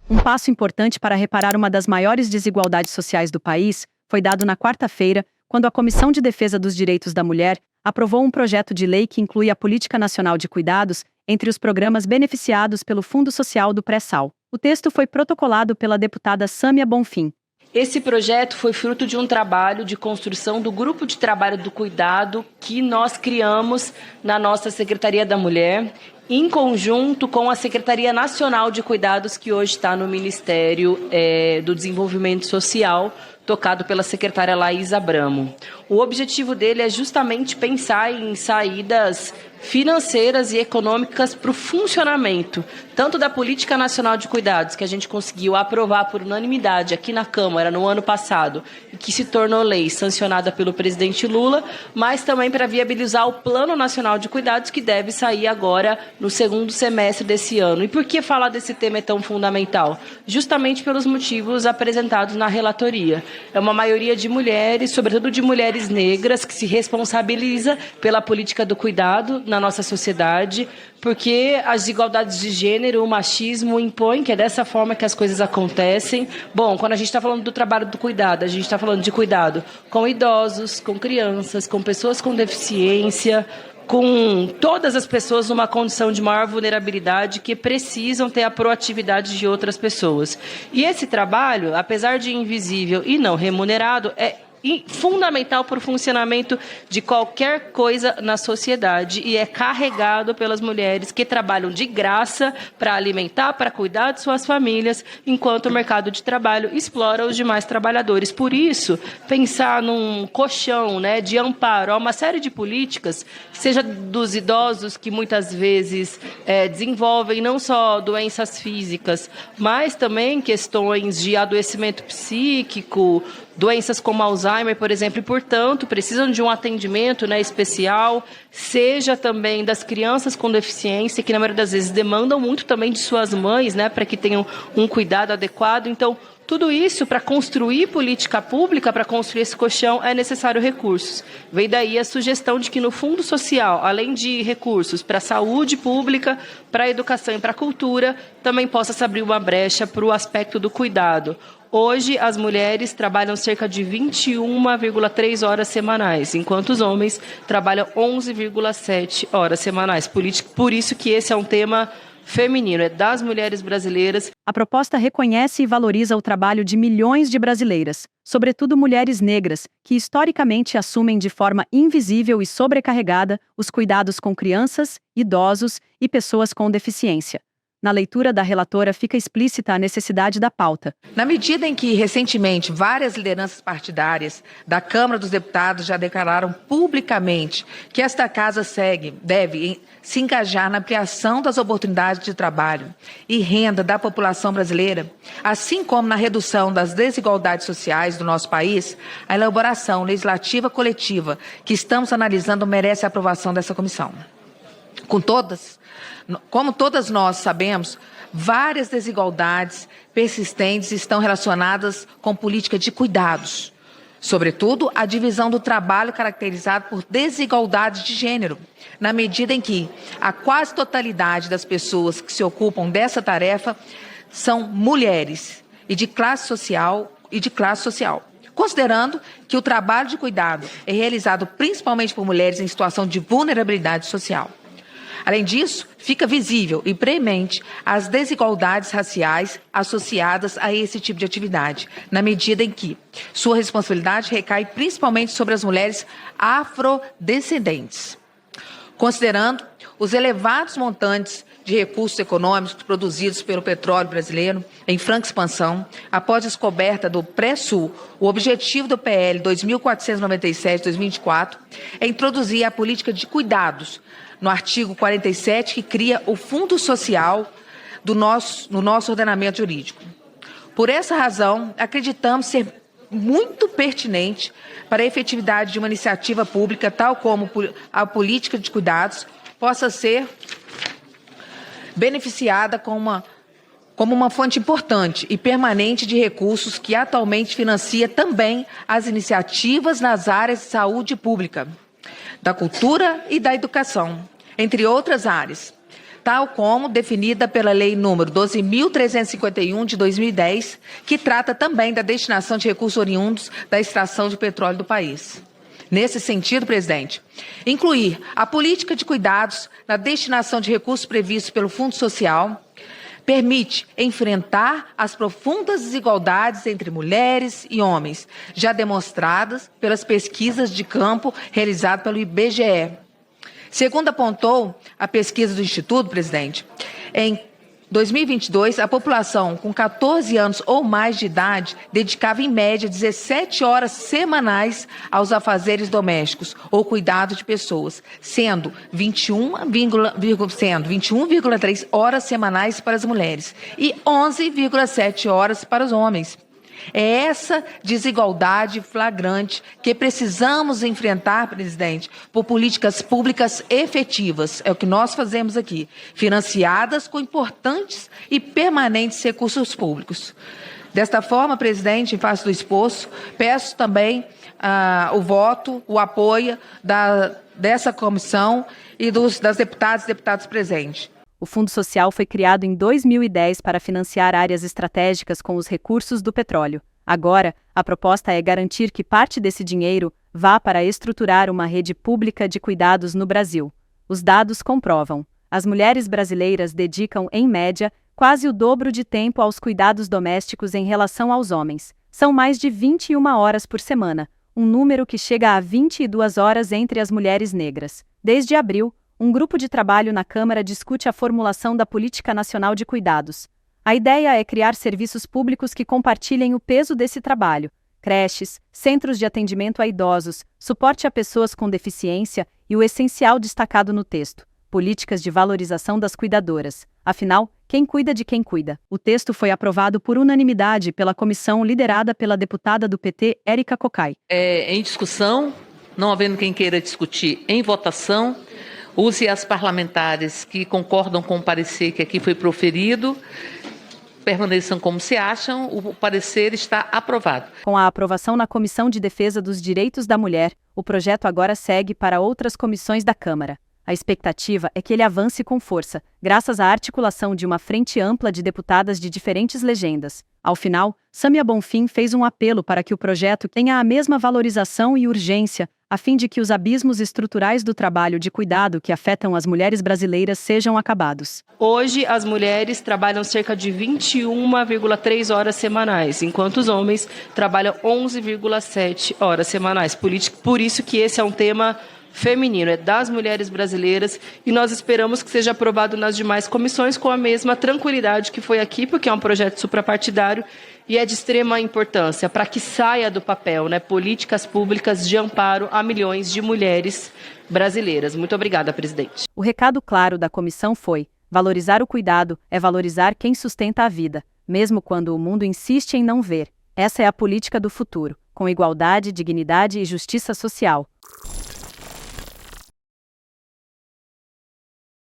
Um passo importante para reparar uma das maiores desigualdades sociais do país foi dado na quarta-feira, quando a Comissão de Defesa dos Direitos da Mulher aprovou um projeto de lei que inclui a Política Nacional de Cuidados entre os programas beneficiados pelo Fundo Social do Pré-Sal. O texto foi protocolado pela deputada Sâmia Bonfim. Esse projeto foi fruto de um trabalho de construção do Grupo de Trabalho do Cuidado que nós criamos na nossa Secretaria da Mulher, em conjunto com a Secretaria Nacional de Cuidados, que hoje está no Ministério do Desenvolvimento Social, tocado pela secretária Laís Abramo. O objetivo dele é justamente pensar em saídas financeiras e econômicas para o funcionamento, tanto da Política Nacional de Cuidados, que a gente conseguiu aprovar por unanimidade aqui na Câmara no ano passado, e que se tornou lei sancionada pelo presidente Lula, mas também para viabilizar o Plano Nacional de Cuidados, que deve sair agora no segundo semestre desse ano. E por que falar desse tema é tão fundamental? Justamente pelos motivos apresentados na relatoria. É uma maioria de mulheres, sobretudo de mulheres negras, que se responsabiliza pela política do cuidado na nossa sociedade, porque as desigualdades de gênero, o machismo impõem que é dessa forma que as coisas acontecem. Bom, quando a gente está falando do trabalho do cuidado, a gente está falando de cuidado com idosos, com crianças, com pessoas com deficiência, com todas as pessoas numa condição de maior vulnerabilidade que precisam ter a proatividade de outras pessoas. E esse trabalho, apesar de invisível e não remunerado, é fundamental para o funcionamento de qualquer coisa na sociedade e é carregado pelas mulheres que trabalham de graça para alimentar, para cuidar de suas famílias, enquanto o mercado de trabalho explora os demais trabalhadores. Por isso, pensar num colchão, de amparo a uma série de políticas, seja dos idosos que muitas vezes desenvolvem não só doenças físicas, mas também questões de adoecimento psíquico, doenças como Alzheimer, por exemplo, e, portanto, precisam de um atendimento especial, seja também das crianças com deficiência, que na maioria das vezes demandam muito também de suas mães, para que tenham um cuidado adequado. Então, tudo isso, para construir política pública, para construir esse colchão, é necessário recursos. Vem daí a sugestão de que no Fundo Social, além de recursos para a saúde pública, para a educação e para a cultura, também possa se abrir uma brecha para o aspecto do cuidado. Hoje, as mulheres trabalham cerca de 21,3 horas semanais, enquanto os homens trabalham 11,7 horas semanais. Por isso que esse é um tema feminino, é das mulheres brasileiras. A proposta reconhece e valoriza o trabalho de milhões de brasileiras, sobretudo mulheres negras, que historicamente assumem de forma invisível e sobrecarregada os cuidados com crianças, idosos e pessoas com deficiência. Na leitura da relatora fica explícita a necessidade da pauta. Na medida em que, recentemente, várias lideranças partidárias da Câmara dos Deputados já declararam publicamente que esta casa deve se engajar na ampliação das oportunidades de trabalho e renda da população brasileira, assim como na redução das desigualdades sociais do nosso país, a elaboração legislativa coletiva que estamos analisando merece a aprovação dessa comissão. Como todas nós sabemos, várias desigualdades persistentes estão relacionadas com política de cuidados, sobretudo a divisão do trabalho caracterizado por desigualdade de gênero, na medida em que a quase totalidade das pessoas que se ocupam dessa tarefa são mulheres e de classe social. Considerando que o trabalho de cuidado é realizado principalmente por mulheres em situação de vulnerabilidade social. Além disso, fica visível e premente as desigualdades raciais associadas a esse tipo de atividade, na medida em que sua responsabilidade recai principalmente sobre as mulheres afrodescendentes. Considerando os elevados montantes de recursos econômicos produzidos pelo petróleo brasileiro em franca expansão, após a descoberta do Pré-Sul, o objetivo do PL 2497-2024 é introduzir a política de cuidados no artigo 47, que cria o Fundo Social no nosso ordenamento jurídico. Por essa razão, acreditamos ser muito pertinente para a efetividade de uma iniciativa pública, tal como a política de cuidados, possa ser beneficiada como uma fonte importante e permanente de recursos que atualmente financia também as iniciativas nas áreas de saúde pública, da cultura e da educação, entre outras áreas. tal como definida pela Lei nº 12.351, de 2010, que trata também da destinação de recursos oriundos da extração de petróleo do país. Nesse sentido, presidente, incluir a política de cuidados na destinação de recursos previstos pelo Fundo Social permite enfrentar as profundas desigualdades entre mulheres e homens, já demonstradas pelas pesquisas de campo realizadas pelo IBGE. Segundo apontou a pesquisa do Instituto, presidente, em 2022, a população com 14 anos ou mais de idade dedicava, em média, 17 horas semanais aos afazeres domésticos ou cuidado de pessoas, sendo 21,3 horas semanais para as mulheres e 11,7 horas para os homens. É essa desigualdade flagrante que precisamos enfrentar, presidente, por políticas públicas efetivas. É o que nós fazemos aqui, financiadas com importantes e permanentes recursos públicos. Desta forma, presidente, em face do exposto, peço também o voto, o apoio dessa comissão e das deputadas e deputados presentes. O Fundo Social foi criado em 2010 para financiar áreas estratégicas com os recursos do petróleo. Agora, a proposta é garantir que parte desse dinheiro vá para estruturar uma rede pública de cuidados no Brasil. Os dados comprovam. As mulheres brasileiras dedicam, em média, quase o dobro de tempo aos cuidados domésticos em relação aos homens. São mais de 21 horas por semana, um número que chega a 22 horas entre as mulheres negras. Desde abril, um grupo de trabalho na Câmara discute a formulação da Política Nacional de Cuidados. A ideia é criar serviços públicos que compartilhem o peso desse trabalho: creches, centros de atendimento a idosos, suporte a pessoas com deficiência e o essencial destacado no texto: políticas de valorização das cuidadoras. Afinal, quem cuida de quem cuida? O texto foi aprovado por unanimidade pela comissão liderada pela deputada do PT, Érica Cocai. Em discussão, não havendo quem queira discutir em votação, use as parlamentares que concordam com o parecer que aqui foi proferido, permaneçam como se acham, o parecer está aprovado. Com a aprovação na Comissão de Defesa dos Direitos da Mulher, o projeto agora segue para outras comissões da Câmara. A expectativa é que ele avance com força, graças à articulação de uma frente ampla de deputadas de diferentes legendas. Ao final, Sâmia Bonfim fez um apelo para que o projeto tenha a mesma valorização e urgência, a fim de que os abismos estruturais do trabalho de cuidado que afetam as mulheres brasileiras sejam acabados. Hoje, as mulheres trabalham cerca de 21,3 horas semanais, enquanto os homens trabalham 11,7 horas semanais. Por isso que esse é um tema feminino, é das mulheres brasileiras, e nós esperamos que seja aprovado nas demais comissões com a mesma tranquilidade que foi aqui, porque é um projeto suprapartidário e é de extrema importância para que saia do papel, políticas públicas de amparo a milhões de mulheres brasileiras. Muito obrigada, presidente. O recado claro da comissão foi: valorizar o cuidado é valorizar quem sustenta a vida, mesmo quando o mundo insiste em não ver. Essa é a política do futuro, com igualdade, dignidade e justiça social.